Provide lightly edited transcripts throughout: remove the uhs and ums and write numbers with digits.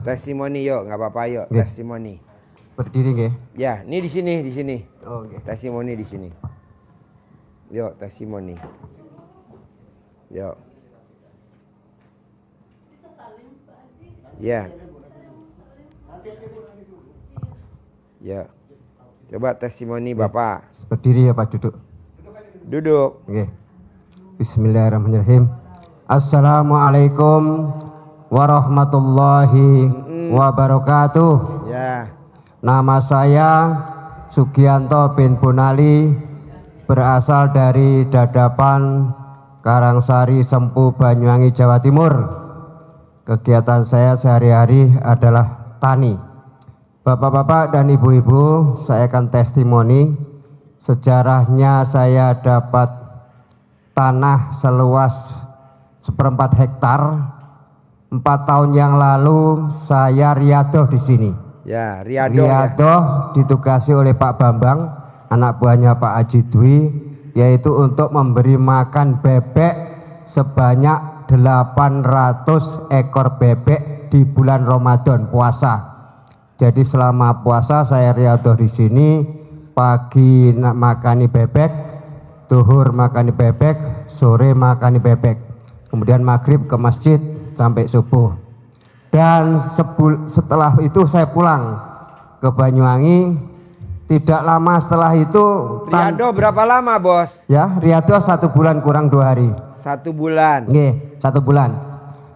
Testimoni yuk, nggak apa-apa yuk. Nggih. Testimoni. Berdiri nggih. Ya, ini di sini. Oh nggih. Testimoni di sini. Yuk, testimoni. Yuk. Ya. Ya. Coba testimoni Bapak. Berdiri ya Pak, duduk. Duduk. Oke. Bismillahirrahmanirrahim. Assalamualaikum warahmatullahi wabarakatuh. Ya. Nama saya Sugianto bin Bonali, berasal dari Dadapan, Karangsari, Sempu, Banyuwangi, Jawa Timur. Kegiatan saya sehari-hari adalah tani. Bapak-bapak dan ibu-ibu, saya akan testimoni. Sejarahnya saya dapat tanah seluas 1/4 hektar. 4 tahun yang lalu saya riadoh di sini. Ya, riadoh. Riadoh ditugasi oleh Pak Bambang, anak buahnya Pak Haji Dwi, yaitu untuk memberi makan bebek sebanyak 800 ekor bebek di bulan Ramadan puasa. Jadi selama puasa saya riadoh di sini, pagi makani bebek, zuhur makani bebek, sore makani bebek, kemudian maghrib ke masjid sampai subuh. Dan setelah itu saya pulang ke Banyuwangi. Tidak lama setelah itu Riadoh berapa lama, Bos? Ya, riadoh 1 bulan kurang 2 hari. 1 bulan. Nggih, 1 bulan.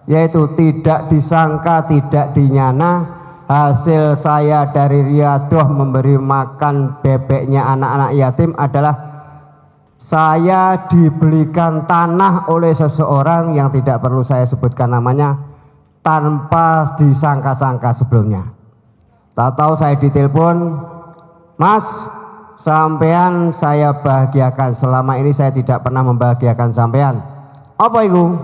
Yaitu tidak disangka, tidak dinyana, hasil saya dari riadoh memberi makan bebeknya anak-anak yatim adalah saya dibelikan tanah oleh seseorang yang tidak perlu saya sebutkan namanya, tanpa disangka-sangka sebelumnya. Tak tahu saya ditelepon, Mas, sampean saya bahagiakan. Selama ini saya tidak pernah membahagiakan sampean. Apa itu?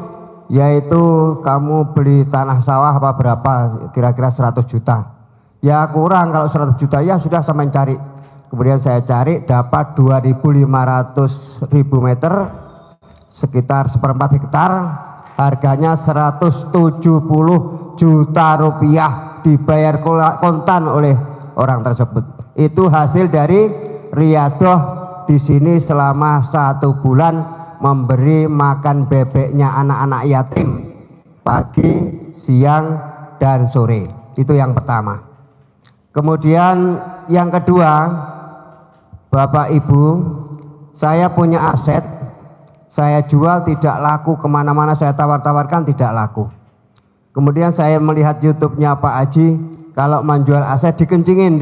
Yaitu kamu beli tanah sawah apa berapa? Kira-kira 100 juta. Ya kurang, kalau 100 juta ya sudah sampean cari. Kemudian saya cari dapat 2.500 meter, sekitar 1/4 hektar. Harganya 170 juta rupiah, dibayar kontan oleh orang tersebut. Itu hasil dari riadoh di sini selama 1 bulan memberi makan bebeknya anak-anak yatim pagi, siang, dan sore. Itu yang pertama. Kemudian yang kedua, Bapak Ibu, saya punya aset. Saya jual tidak laku, kemana-mana saya tawar-tawarkan tidak laku. Kemudian saya melihat YouTube-nya Pak Haji, kalau menjual aset dikencingin.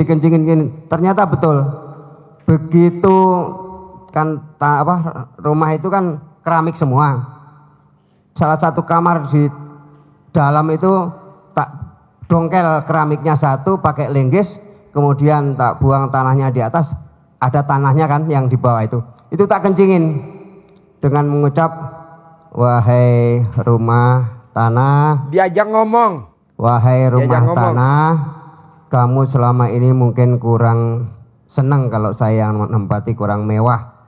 Ternyata betul. Begitu kan rumah itu kan keramik semua. Salah satu kamar di dalam itu tak dongkel keramiknya satu pakai linggis, kemudian tak buang tanahnya di atas, ada tanahnya kan yang di bawah itu tak kencingin. Dengan mengucap, wahai rumah tanah, diajak ngomong. Wahai rumah tanah, kamu selama ini mungkin kurang senang kalau saya menempati, kurang mewah,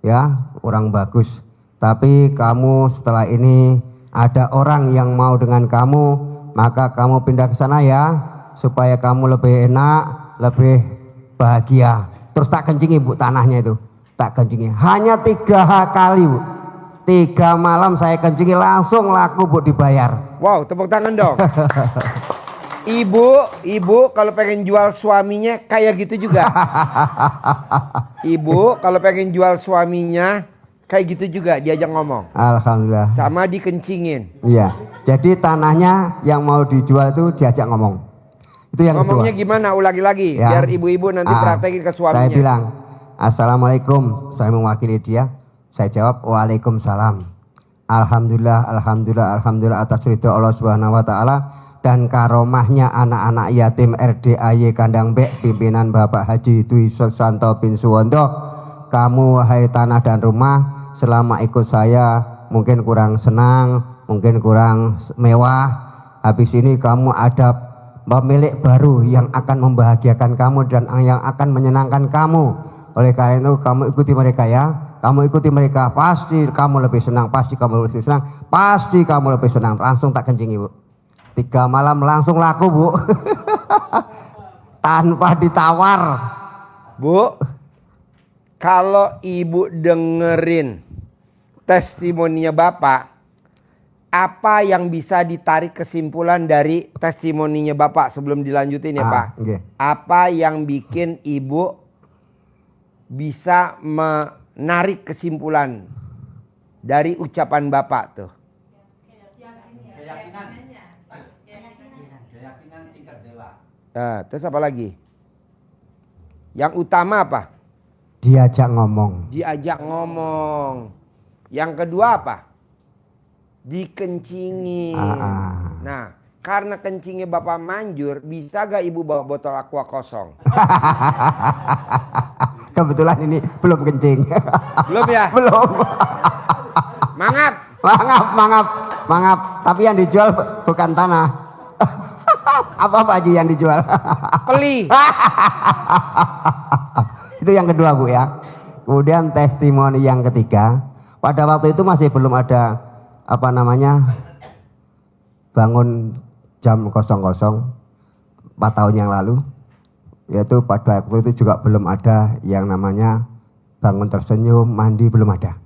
ya, kurang bagus. Tapi kamu setelah ini ada orang yang mau dengan kamu, maka kamu pindah ke sana ya, supaya kamu lebih enak, lebih bahagia. Terus tak kencingi Bu tanahnya itu. Tak kencingi, hanya 3 kali Bu, 3 malam saya kencingi, langsung laku Bu, dibayar. Wow, tepuk tangan dong. Ibu kalau pengen jual suaminya kayak gitu juga. Ibu kalau pengen jual suaminya kayak gitu juga, diajak ngomong. Alhamdulillah. Sama dikencingin. Iya, jadi tanahnya yang mau dijual itu diajak ngomong. Itu yang ngomongnya kedua. Gimana? Ulangi lagi ya. Biar ibu-ibu nanti praktekin ke suaminya. Saya bilang, Assalamualaikum, saya mewakili dia. Saya jawab, Waalaikumsalam. Alhamdulillah atas ridho Allah Subhanahu wa taala dan karomahnya anak-anak yatim RDAY Kandang Bek pimpinan Bapak Haji Dwi Susanto bin Suwondo. Kamu wahai tanah dan rumah, selama ikut saya mungkin kurang senang, mungkin kurang mewah. Habis ini kamu ada pemilik baru yang akan membahagiakan kamu dan yang akan menyenangkan kamu. Oleh karena itu kamu ikuti mereka ya. Kamu ikuti mereka, pasti kamu lebih senang, pasti kamu lebih senang, pasti kamu lebih senang. Langsung tak kencing Ibu. 3 malam langsung laku, Bu. Tanpa ditawar. Bu, kalau ibu dengerin testimoninya Bapak, apa yang bisa ditarik kesimpulan dari testimoninya Bapak sebelum dilanjutin ya Pak? Okay. Apa yang bikin ibu bisa menarik kesimpulan dari ucapan Bapak tuh? Keyakinan tingkat dewa. Nah, terus apa lagi? Yang utama apa? Diajak ngomong. Diajak ngomong. Yang kedua apa? Dikencingin. Nah, karena kencingnya Bapak manjur, bisa gak ibu bawa botol aqua kosong? Kebetulan ini belum kencing. Belum ya? Belum. Mangap. Mangap. Tapi yang dijual bukan tanah. Apa Pak Haji yang dijual? Peli. Itu yang kedua, Bu ya. Kemudian testimoni yang ketiga. Pada waktu itu masih belum ada bangun jam 00 4 tahun yang lalu, yaitu pada waktu itu juga belum ada yang namanya bangun tersenyum, mandi, belum ada.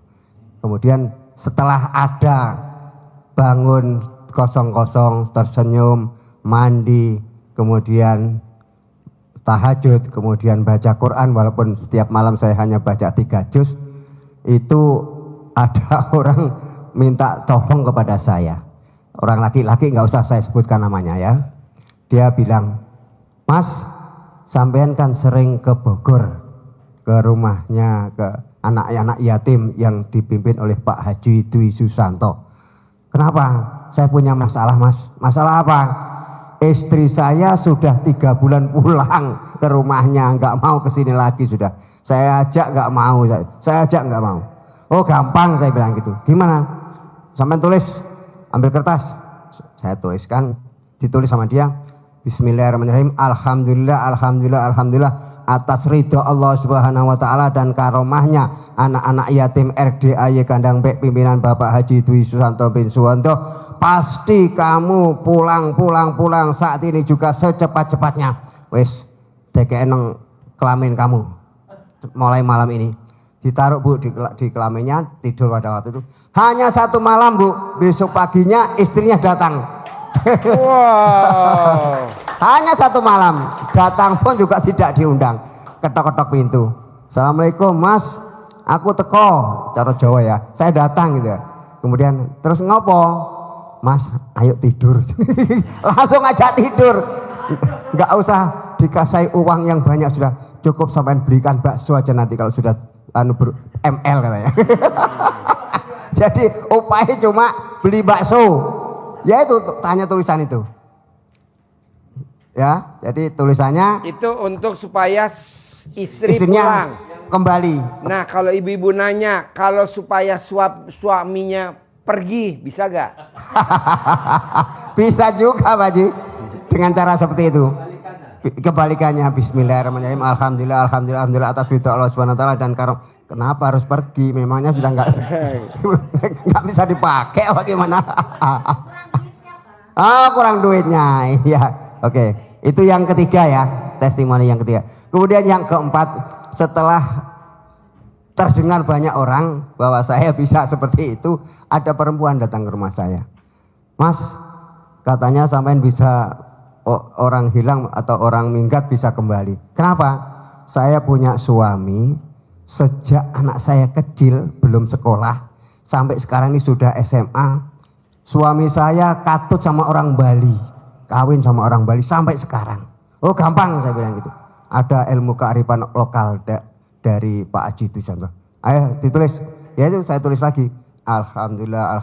Kemudian setelah ada bangun 00 tersenyum, mandi, kemudian tahajud, kemudian baca Quran, walaupun setiap malam saya hanya baca 3 juz, itu ada orang minta tolong kepada saya. Orang laki-laki, nggak usah saya sebutkan namanya ya. Dia bilang, Mas, sampean kan sering ke Bogor, ke rumahnya, ke anak-anak yatim yang dipimpin oleh Pak Haji Dwi Susanto. Kenapa? Saya punya masalah, Mas. Masalah apa? Istri saya sudah 3 bulan pulang ke rumahnya, nggak mau kesini lagi sudah. Saya ajak nggak mau, saya ajak nggak mau. Oh gampang, saya bilang gitu. Gimana? Sampai tulis, ambil kertas. Saya tuliskan, ditulis sama dia. Bismillahirrahmanirrahim. Alhamdulillah atas ridho Allah Subhanahu wa taala dan karomahnya anak-anak yatim RDAY Kandang Bek pimpinan Bapak Haji Dwi Susanto bin Suwanto. Pasti kamu pulang saat ini juga secepat-cepatnya. Wes, DKN kelamin kamu mulai malam ini. Ditaruh, Bu, di kelaminnya, tidur pada waktu itu. Hanya 1 malam, Bu. Besok paginya istrinya datang. Wow. Hanya 1 malam. Datang pun juga tidak diundang. Ketok-ketok pintu. Assalamualaikum, Mas. Aku teko. Cara Jawa ya. Saya datang gitu ya. Kemudian terus ngopo? Mas, ayo tidur. Langsung ajak tidur. Nggak usah dikasih uang yang banyak, sudah cukup sampai belikan bakso aja nanti kalau sudah ML katanya. Jadi upaya cuma beli bakso. Ya itu tanya tulisan itu. Ya, jadi tulisannya Itu untuk supaya istri istrinya pulang kembali. Nah, kalau ibu-ibu nanya, kalau supaya suaminya pergi, bisa gak? Bisa juga, Pak Haji. Dengan cara seperti itu. Kebalikannya, bismillahirrahmanirrahim, alhamdulillah atas ridho Allah Subhanahu wa taala dan karom. Kenapa harus pergi? Memangnya sudah nggak bisa dipakai apa gimana? Kurang duitnya. Iya. Oke. Itu yang ketiga ya, testimoni yang ketiga. Kemudian yang keempat, setelah terdengar banyak orang bahwa saya bisa seperti itu, ada perempuan datang ke rumah saya. Mas, katanya sampean bisa orang hilang atau orang minggat bisa kembali. Kenapa? Saya punya suami, sejak anak saya kecil belum sekolah sampai sekarang ini sudah SMA. Suami saya katut sama orang Bali, kawin sama orang Bali sampai sekarang. Oh gampang, saya bilang gitu. Ada ilmu kearifan lokal dari Pak Haji Susanto. Ayo ditulis. Ya itu saya tulis lagi. Alhamdulillah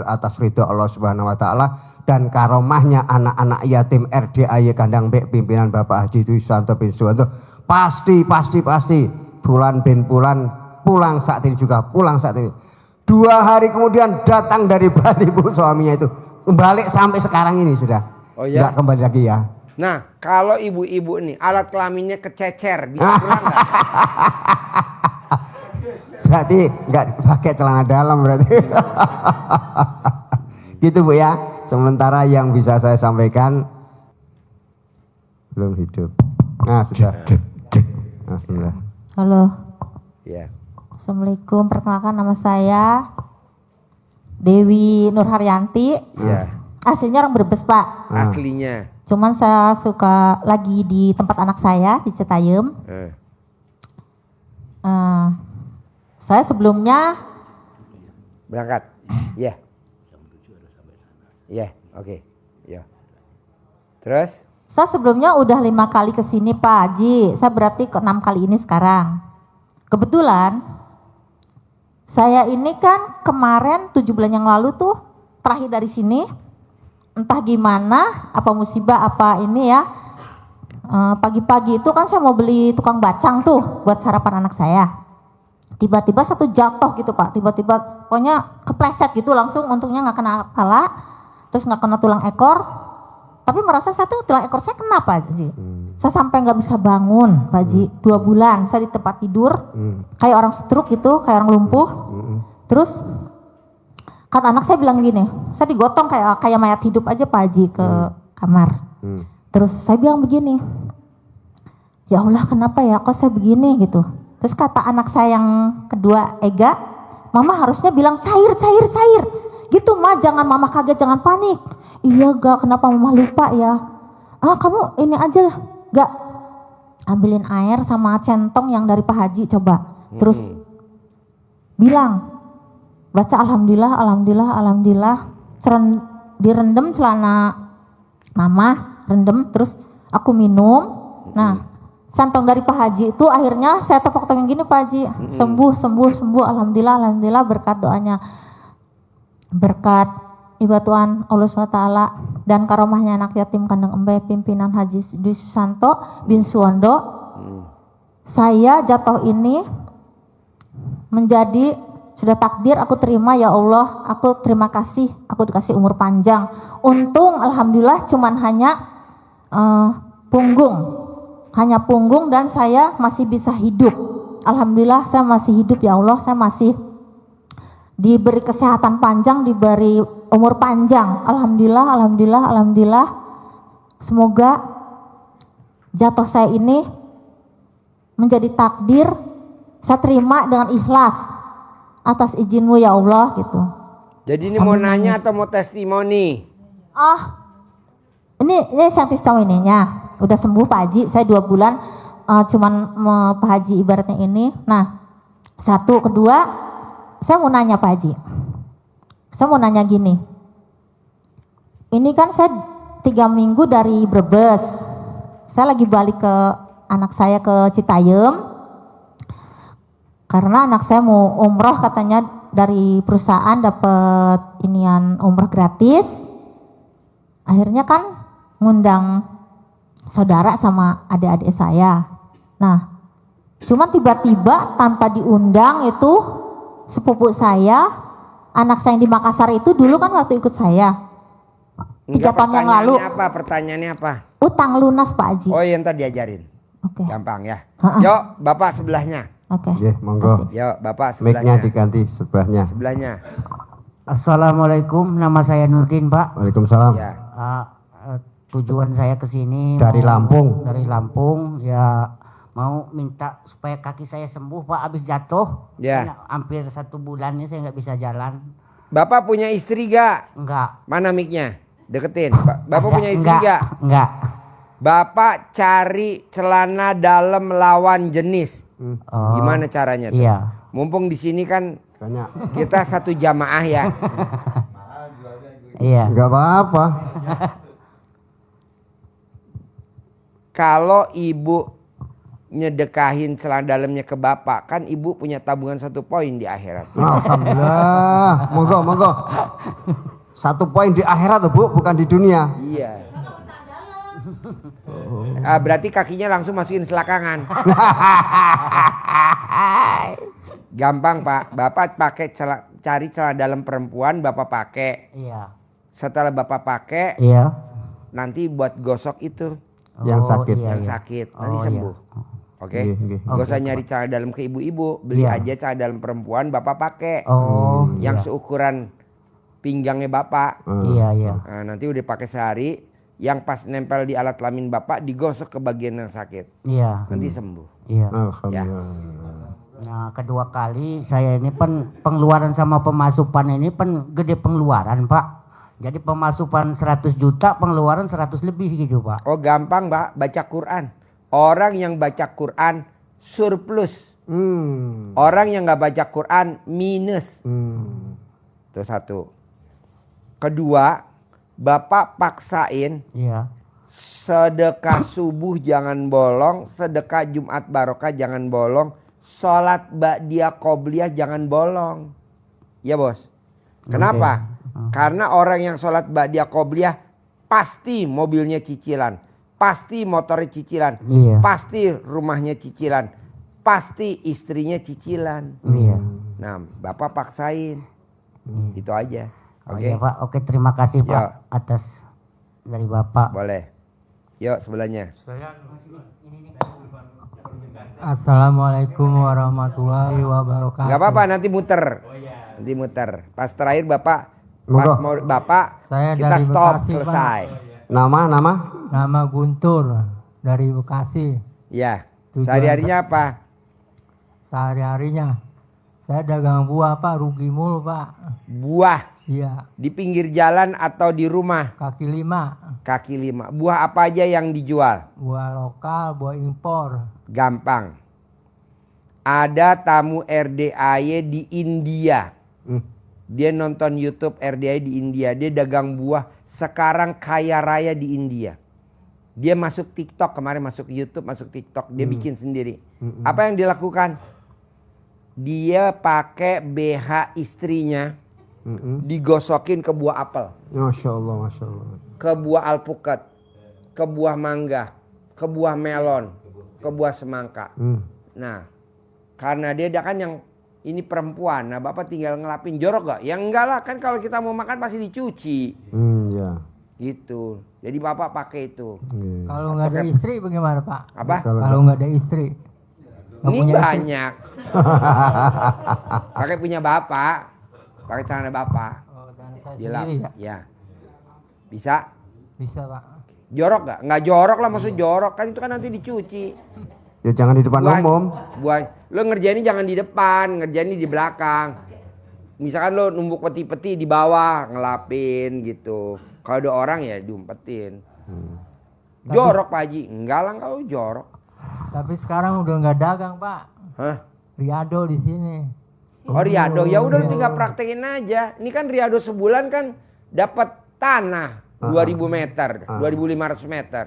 atas ridho Allah Subhanahu wa taala dan karomahnya anak-anak yatim RDAY Kandang Bek pimpinan Bapak Haji Dwi Susanto bin Suwanto. Pasti bulan bin bulan pulang saat ini juga, pulang saat ini. 2 hari kemudian datang dari Bali, Bu, suaminya itu kembali sampai sekarang ini sudah. Oh ya. Nggak kembali lagi ya. Nah, kalau ibu-ibu nih alat kelaminnya kececer, bisa pulang nggak? Berarti nggak pakai celana dalam berarti. Gitu, Bu ya. Sementara yang bisa saya sampaikan belum hidup. Nah, sudah. Alhamdulillah. Halo. Ya. Assalamualaikum. Perkenalkan nama saya Dewi Nurharyanti. Ya. Aslinya orang Brebes, Pak. Aslinya. Cuman saya suka lagi di tempat anak saya di Citayam. Saya sebelumnya Berangkat. Ya. Ya, oke. Ya. Terus? saya sebelumnya udah 5 kali kesini Pak Haji. Saya berarti ke 6 kali ini sekarang. Kebetulan saya ini kan kemarin 7 bulan yang lalu tuh terakhir dari sini. Entah gimana, apa musibah, apa ini ya. Pagi-pagi itu kan saya mau beli tukang bacang tuh buat sarapan anak saya. Tiba-tiba satu jatuh gitu Pak. Tiba-tiba pokoknya kepleset gitu langsung, untungnya nggak kena kepala. Terus nggak kena tulang ekor. Tapi merasa tulang ekor saya kena Pak Haji. Saya sampai nggak bisa bangun Pak Haji. 2 bulan saya di tempat tidur. Kayak orang stroke gitu, kayak orang lumpuh. Terus kata anak saya bilang gini, saya digotong kayak mayat hidup aja Pak Haji ke kamar. Terus saya bilang begini, ya Allah kenapa ya kok saya begini gitu. Terus kata anak saya yang kedua Ega, mama harusnya bilang cair. Gitu mah, jangan mama kaget, jangan panik. Iya gak, kenapa mama lupa ya? Kamu ini aja gak ambilin air sama centong yang dari Pak Haji coba. Terus bilang, baca alhamdulillah. Direndam celana mama, rendem, terus aku minum. Nah, centong dari Pak Haji itu akhirnya saya tepok-tepok gini Pak Haji. Sembuh. Alhamdulillah berkat doanya. Berkat ibadah Tuhan Allah SWT dan karomahnya anak yatim kandang embe pimpinan Haji Dwi Susanto bin Suwondo. Saya jatuh ini menjadi sudah takdir, aku terima ya Allah, aku terima kasih, aku dikasih umur panjang. Untung alhamdulillah cuman hanya punggung dan saya masih bisa hidup. Alhamdulillah saya masih hidup ya Allah, saya masih diberi kesehatan panjang, diberi umur panjang. Alhamdulillah. Semoga jatuh saya ini menjadi takdir, saya terima dengan ikhlas atas izinmu ya Allah gitu. Jadi ini mau nanya atau mau testimoni? Ini yang testimoninya. Udah sembuh Pak Haji, saya 2 bulan cuman Pak Haji ibaratnya ini. Nah, satu, kedua, saya mau nanya Pak Haji. Saya mau nanya gini. Ini kan saya 3 minggu dari Brebes. Saya lagi balik ke anak saya ke Citayam. Karena anak saya mau umroh katanya dari perusahaan dapat inian umroh gratis. Akhirnya kan ngundang saudara sama adik-adik saya. Nah, cuma tiba-tiba tanpa diundang itu sepupu saya, anak saya yang di Makassar itu dulu kan waktu ikut saya 3 tahun yang lalu. Pertanyaannya apa? Utang lunas Pak Haji. Oh yang tadi diajarin. Oke. Gampang ya. Yuk Bapak sebelahnya. Oke. Monggo. Yuk Bapak Mic-nya sebelahnya. diganti sebelahnya. Assalamualaikum, nama saya Nurdin Pak. Waalaikumsalam. Ya. Tujuan saya ke sini Dari Lampung. Dari Lampung ya, mau minta supaya kaki saya sembuh Pak, habis jatuh. Ya. Hampir 1 bulan ini saya nggak bisa jalan. Bapak punya istri gak? Enggak. Mana mic-nya? Deketin. Bapak punya istri gak? Enggak. Bapak cari celana dalam lawan jenis. Oh, Gimana caranya tuh? Iya. Mumpung di sini kan Banyak. kita satu jamaah ya. Iya. Enggak apa-apa. Kalau ibu nyedekahin celana dalamnya ke bapak, kan ibu punya tabungan 1 poin di akhirat. Alhamdulillah. Monggo. 1 poin di akhirat tuh Bu, bukan di dunia. Iya. Berarti kakinya langsung masukin selakangan. Gampang Pak. Bapak pakai cari celana dalam perempuan, bapak pakai. Iya. Setelah bapak pakai, Iya. nanti buat gosok itu Yang sakit. Iya, yang iya. sakit, nanti Oh, sembuh. Oke. Nggih. Gak usah nyari celana dalam ke ibu-ibu, beli Iya. aja celana dalam perempuan bapak pakai. Oh. Yang iya. seukuran pinggangnya bapak. Iya, iya. Nah, nanti udah pakai sehari, yang pas nempel di alat kelamin bapak digosok ke bagian yang sakit. Iya. Nanti sembuh. Iya. Alhamdulillah. Nah, kedua kali saya ini pengeluaran sama pemasukan ini gede pengeluaran, Pak. Jadi pemasukan 100 juta, pengeluaran 100 lebih gitu, Pak. Oh gampang Pak, baca Quran. Orang yang baca Quran surplus. Orang yang nggak baca Quran minus. Itu satu. Kedua, Bapak paksain Iya. sedekah subuh jangan bolong, sedekah Jumat barokah jangan bolong, sholat ba'diyah qobliyah jangan bolong. Ya bos. Kenapa? Karena orang yang sholat ba'diyah qobliyah pasti mobilnya cicilan, pasti motornya cicilan, Iya. pasti rumahnya cicilan, pasti istrinya cicilan. Iya. Nah, Bapak paksain. Itu aja. Oh, Oke. iya, Pak. Oke, terima kasih, Ya. Pak, atas dari Bapak. Boleh. Yuk sebelahnya. Assalamualaikum warahmatullahi wabarakatuh. Gak apa-apa nanti muter. Nanti muter. Pas terakhir Bapak, Monggo. pas mau Bapak Saya kita dari stop Bekasi, selesai. Nama? Nama Guntur dari Bekasi. Ya. Tujuan Sehari-harinya apa? Sehari-harinya saya dagang buah, Pak, rugi mulu, Pak. Buah Iya, di pinggir jalan atau di rumah? kaki lima. Kaki lima. Buah apa aja yang dijual? Buah lokal, buah impor. Gampang. Ada tamu RDAY di India. Dia nonton YouTube RDAY di India. Dia dagang buah. Sekarang kaya raya di India. Dia masuk TikTok. Kemarin masuk YouTube, masuk TikTok. Dia bikin sendiri. Apa yang dilakukan? Dia pakai BH istrinya. Digosokin ke buah apel. Masya Allah, Masya Allah. Ke buah alpukat. Ke buah mangga. Ke buah melon. Ke buah semangka. Nah, karena dia kan yang ini perempuan. Nah, Bapak tinggal ngelapin. Jorok gak? Ya enggak lah. Kan kalau kita mau makan pasti dicuci. Ya. Gitu. Jadi Bapak pakai itu. Kalau nggak ada istri bagaimana, Pak? Apa? Kalau nggak ada istri. Nggak Ini punya istri. banyak. Pakai punya Bapak. Pakai celana Bapak. Oh, dan saya Dilap. sendiri ya? Ya. Bisa? Bisa, Pak. Jorok gak? Nggak jorok lah, maksud jorok. Kan itu kan nanti dicuci. Ya jangan di depan umum. Lo ngerjainnya jangan di depan, ngerjainnya di belakang. Misalkan lo numbuk peti-peti di bawah, ngelapin gitu. Kalau ada orang ya diumpetin. Jorok Pak Haji. Enggak lah, kalau jorok. Tapi sekarang udah nggak dagang, Pak. Hah? Riado di sini. Oh Riado, ya udah tinggal praktekin aja. Ini kan Riado sebulan kan dapat tanah 2000 meter, 2500 meter.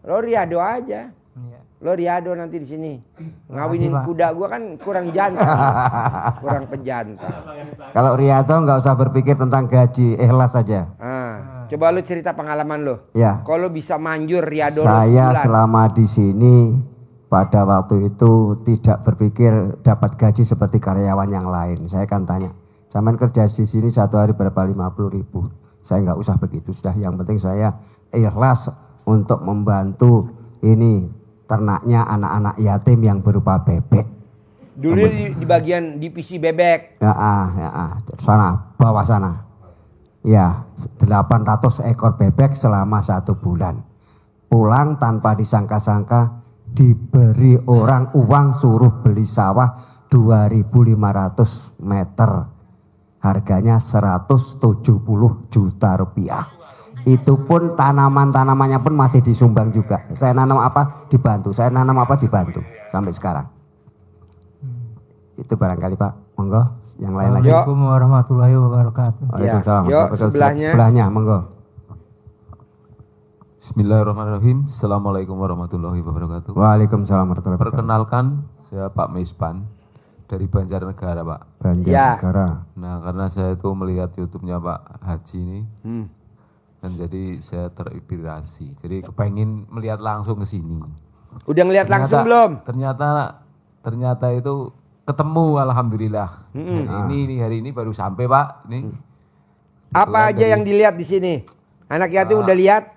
Lo Riado aja. Iya. Lo Riado nanti di sini. Ngawinin Pak. kuda gua kan kurang jantan. Kurang pejantan. Kalau Riyato nggak usah berpikir tentang gaji, ikhlas saja. Coba lu cerita pengalaman lo. Ya. Kalau bisa manjur Riado lo Saya sebulan. selama di sini pada waktu itu tidak berpikir dapat gaji seperti karyawan yang lain. Saya kan tanya, sampean kerja di sini satu hari berapa? 50.000. Saya nggak usah begitu sudah. Yang penting saya ikhlas untuk membantu ini ternaknya anak-anak yatim yang berupa bebek. Dulu di bagian divisi bebek. Sana, bawah sana. Ya, 800 ekor bebek selama 1 bulan. Pulang tanpa disangka-sangka diberi orang uang suruh beli sawah 2.500 meter. Harganya 170 juta rupiah. Itu pun tanaman-tanamannya pun masih disumbang juga. Saya nanam apa dibantu, saya nanam apa dibantu sampai sekarang. Itu barangkali Pak, monggo yang lain lagi. Assalamualaikum warahmatullahi wabarakatuh. Waalaikumsalam. Yuk, sebelahnya. Sebelahnya, monggo. Bismillahirrahmanirrahim. Assalamualaikum warahmatullahi wabarakatuh. Waalaikumsalam warahmatullahi wabarakatuh. Perkenalkan, saya Pak Mispan dari Banjarnegara, Pak. Banjarnegara. Nah, karena saya itu melihat YouTube-nya Pak Haji ini, Hmm. dan jadi saya terinspirasi. Jadi kepengen melihat langsung ke sini. Udah ngeliat langsung belum? Ternyata itu ketemu, alhamdulillah. Hari ini baru sampai Pak. Ini Apa aja yang dilihat di sini? Anak yatim udah lihat?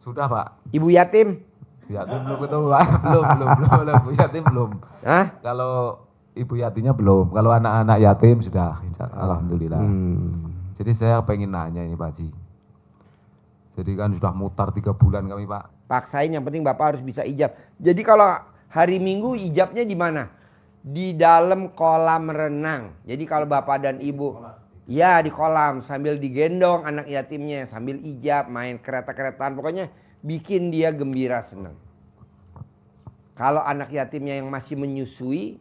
sudah Pak. Ibu yatim? Yatim belum ketemu Pak. belum. Ibu yatim belum. Hah? Kalau ibu yatimnya belum. Kalau anak-anak yatim sudah, alhamdulillah. Jadi saya pengen nanya ini Pak Haji. Jadi kan sudah mutar 3 bulan kami Pak. Paksain, yang penting Bapak harus bisa ijab. Jadi kalau hari Minggu ijabnya di mana? Di dalam kolam renang. Jadi kalau Bapak dan Ibu, ya di kolam sambil digendong anak yatimnya, sambil ijab, main kereta-keretaan, pokoknya bikin dia gembira, senang. Kalau anak yatimnya yang masih menyusui,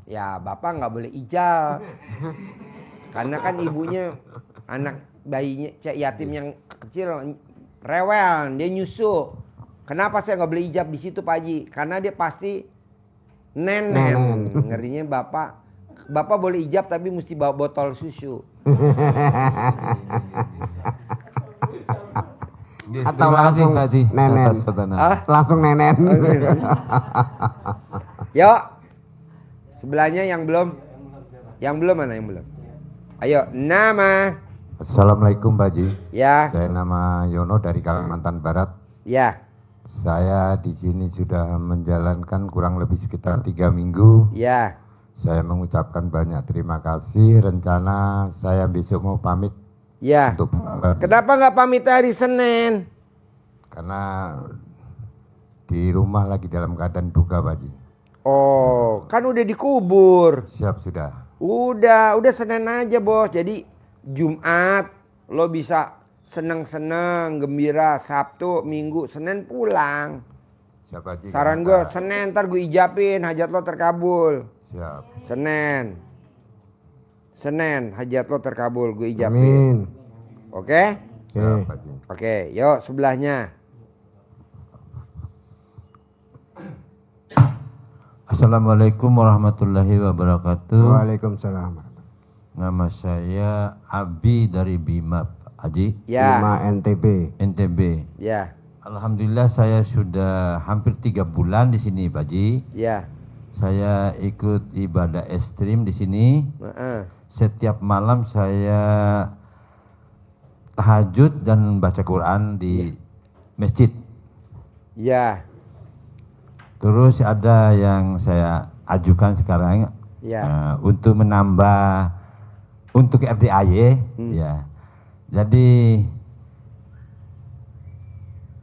ya Bapak nggak boleh ijab. Karena kan ibunya, anak bayinya yatim yang kecil rewel, dia nyusu. Kenapa saya nggak boleh ijab di situ Pak Haji? Karena dia pasti nenen. Ngerinya Bapak boleh ijab tapi mesti bawa botol susu. Atau langsung nenen. Langsung nenen. Yuk. Sebelahnya yang belum. Yang belum mana yang belum? Ayo, nama. Assalamualaikum Pak Haji. Ya. Saya nama Yono dari Kalimantan Barat. Ya. Saya di sini sudah menjalankan kurang lebih sekitar 3 minggu. Ya. Saya mengucapkan banyak terima kasih. Rencana saya besok mau pamit Ya. untuk pulang. Kenapa nggak pamit hari Senin? Karena di rumah lagi dalam keadaan duka Pak Haji. Oh, kan udah dikubur. Siap sudah. Udah Senin aja bos. Jadi Jumat lo bisa seneng-seneng, gembira. Sabtu, Minggu, Senin pulang. Siap Pak Haji. Saran gue Senin, ntar gue ijabin, hajat lo terkabul. Siap. Senin hajat lo terkabul, gue ijabin. Amin. Oke? Siap Pak Haji. Oke, yuk sebelahnya. Assalamualaikum warahmatullahi wabarakatuh. Waalaikumsalam. Nama saya Abi dari Bima, Pak Haji, Ya. 5 NTB. NTB. Ya. Alhamdulillah saya sudah hampir 3 bulan di sini, Pak Haji. Ya. Saya ikut ibadah ekstrim di sini. Heeh. Setiap malam saya tahajud dan baca Quran di masjid. Ya. Terus ada yang saya ajukan sekarang Ya. untuk menambah untuk RDAY ya. Jadi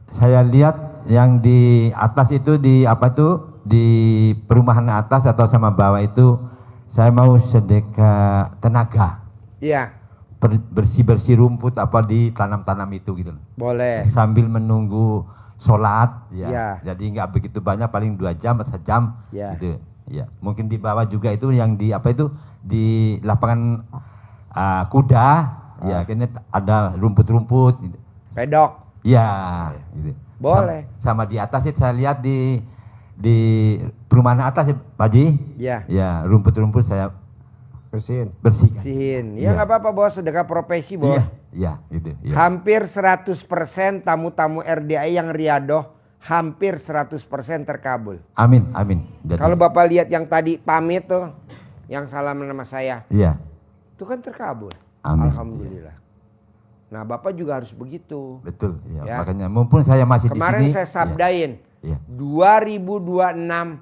saya lihat yang di atas itu di apa tuh di perumahan atas atau sama bawah itu saya mau sedekah tenaga Iya. bersih-bersih rumput apa di tanam-tanam itu gitu. Boleh. Sambil menunggu sholat ya. Ya. Jadi nggak begitu banyak, paling 2 jam atau 1 jam Ya. gitu ya. Mungkin di bawah juga itu yang di apa itu di lapangan kuda ya, kayaknya ada rumput-rumput gitu. Pedok. Ya gitu. Boleh. Sama di atas itu saya lihat di perumahan atas ya Pak Haji. Ya. Ya, rumput-rumput saya Bersihin. bersihkan. Sihin. Iya. Ya nggak apa-apa bos, sedekah profesi bos. Iya gitu ya. Hampir 100% tamu-tamu RDI yang riadoh hampir 100% terkabul. Amin. Jadi, Kalau Bapak lihat yang tadi pamit tuh, yang salam nama saya, iya. itu kan terkabul. Amin. Alhamdulillah. Nah Bapak juga harus begitu. Betul ya. Ya. Makanya mumpun saya masih Kemarin di sini. saya sabdain, Iya. 2026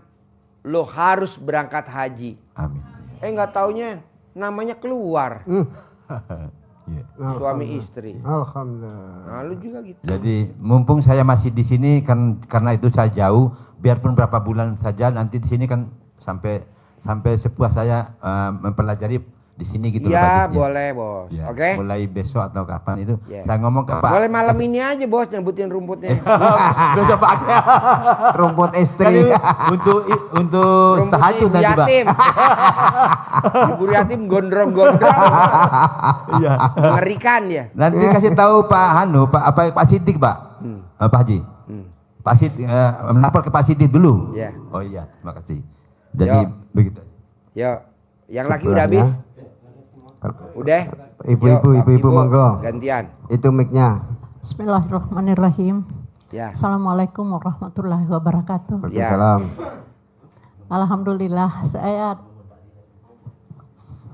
lo harus berangkat haji. Amin. Nggak taunya namanya keluar Iya. suami istri. Alhamdulillah. Nah lu juga gitu. Jadi mumpung saya masih di sini kan karena itu saya jauh, biarpun berapa bulan saja nanti di sini kan sampai sepuas saya mempelajari di sini gitu loh, Iya Pak Haji. boleh bos. Ya, Oke. mulai besok atau kapan itu Ya. saya ngomong ke Pak. Boleh malam ini aja bos nyebutin rumputnya. Besok Pak. Rumput Jadi, istri. untuk Rumputnya tahajud ibu nanti Pak. yatim. Ibu yatim gondrong-gondrong. Iya. Mengerikan ya. Nanti kasih tahu Pak Sidik Pak. Pak Haji. Pak Sidik melapor ke Pak Sidik dulu. Iya. Oh iya, terima kasih. Jadi Yo. begitu. Yuk. Yang laki udah habis? Udah? Ibu-ibu, Yuk, ibu-ibu monggo. Gantian. Itu mic-nya. Bismillahirrahmanirrahim. Ya. Assalamualaikum warahmatullahi wabarakatuh. Waalaikumsalam. Alhamdulillah,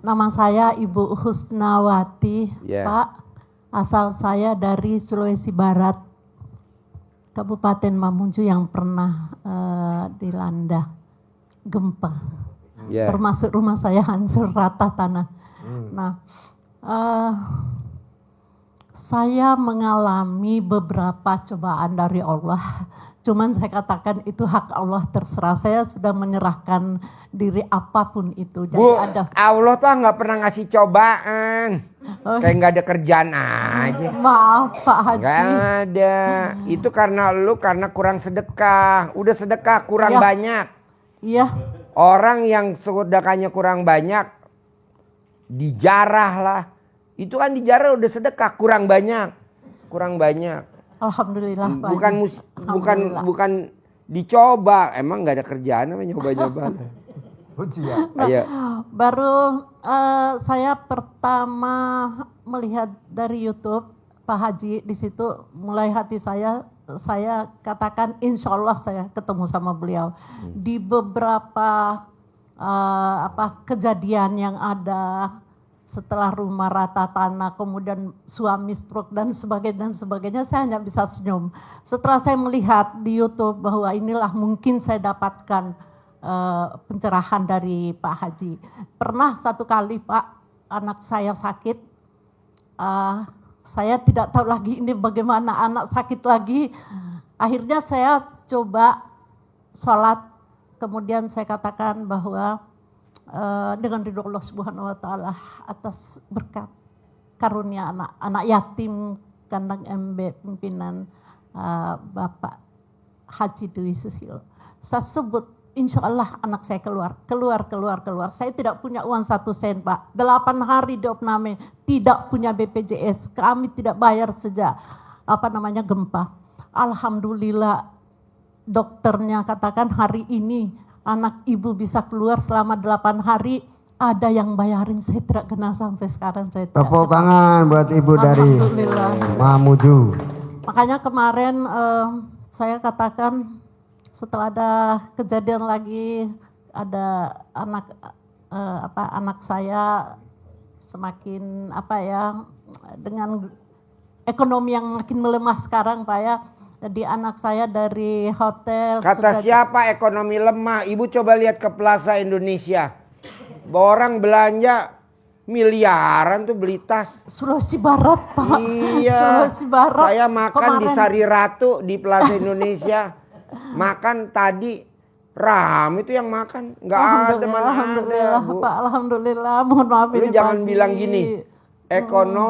nama saya Ibu Husnawati, Ya. Pak. Asal saya dari Sulawesi Barat, Kabupaten Mamuju yang pernah dilanda gempa. Ya. Termasuk rumah saya hancur rata tanah. Nah, Saya mengalami beberapa cobaan dari Allah. Cuman saya katakan itu hak Allah, terserah. Saya sudah menyerahkan diri apapun itu. Jadi Bu, ada Allah tuh nggak pernah ngasih cobaan. Kayak nggak ada kerjaan aja. maaf Pak Haji. Nggak ada. Itu karena kurang sedekah. Udah sedekah kurang Ya. banyak. Iya, Orang yang sedekahnya kurang banyak dijarah lah. Itu kan dijarah udah sedekah kurang banyak. Kurang banyak. alhamdulillah Pak Bukan Haji. Alhamdulillah. bukan dicoba. Emang nggak ada kerjaan apa nyoba-nyoba. Ayo. Baru saya pertama melihat dari YouTube Pak Haji, di situ mulai hati saya katakan insya Allah saya ketemu sama beliau. Di beberapa kejadian yang ada setelah rumah rata tanah, kemudian suami stroke dan sebagainya, saya hanya bisa senyum. Setelah saya melihat di YouTube bahwa inilah mungkin saya dapatkan pencerahan dari Pak Haji. Pernah satu kali Pak, anak saya sakit, saya tidak tahu lagi ini bagaimana anak sakit lagi. Akhirnya saya coba sholat, kemudian saya katakan bahwa dengan ridho Allah Subhanahu wa taala atas berkat karunia anak yatim kandang MB pimpinan Bapak Haji Dwi Susilo. Saya sebut insya Allah anak saya keluar. Saya tidak punya uang 1 sen Pak. 8 hari di opname, tidak punya BPJS. Kami tidak bayar sejak gempa. Alhamdulillah dokternya katakan hari ini anak ibu bisa keluar selama 8 hari. Ada yang bayarin, saya tidak kenal sampai sekarang. Saya tidak Tepuk kenal. tangan buat Ibu dari Alhamdulillah. Mamuju. Makanya kemarin saya katakan setelah ada kejadian lagi, ada anak saya semakin dengan ekonomi yang makin melemah sekarang Pak ya. Jadi anak saya dari hotel. Kata siapa ekonomi lemah? Ibu coba lihat ke Plaza Indonesia. Orang belanja miliaran tuh beli tas. Sulawesi Barat Pak. Iya. Sulawesi Barat. Saya makan di Sari Ratu di Plaza Indonesia. Makan tadi ram itu yang makan. Nggak ada mana ada. Alhamdulillah Bu. Pak. Alhamdulillah. Mohon maaf Lu ini jangan Pak Haji. bilang gini. Ekonomi